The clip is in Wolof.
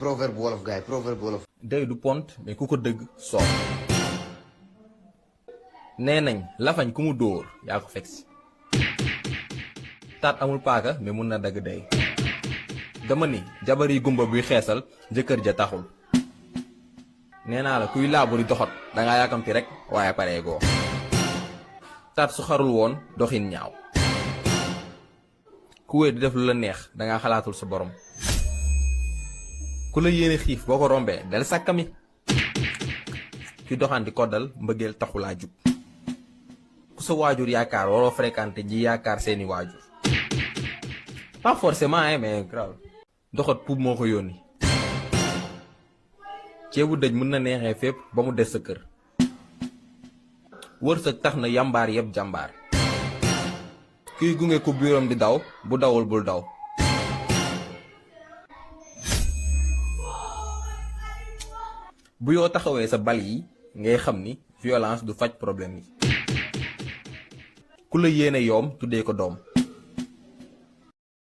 proverbe wolof gars yi proverbe wolof. day du pont mais ku ko dëgg soob nee nañ lafañ ku mu dóor yaa ko fekk si taat amul paaka mais mun na dagg day dama ni jabar yi gumba buy xeesal jëkkër ja taxul nee naa la kuy laabu di doxat dangaa yàkkamti rek waaye paree goo taat su xarul woon doxin ñaaw ku wéy di def lu la neex dangaa xalaatul sa borom ku la yéene xiif boo ko rombee del sàkkami ki doxanti koddal mbëggeel taxulaa jug ku sa waajur yaakaar waroo fréquenté ji yaakaar seeni waajur pas forcément mais grave doxat puub moo ko yónni ceebu dëj mën na neexee fépp ba mu des sa kër wërsëg tax na yambaar yëpp jàmbaar kuy gunge ku biiram di daw bu dawul bul daw bu yoo taxawee sa bal yi ngay xam ni violence du faj problème yi ku la yéene yoom tuddee ko doom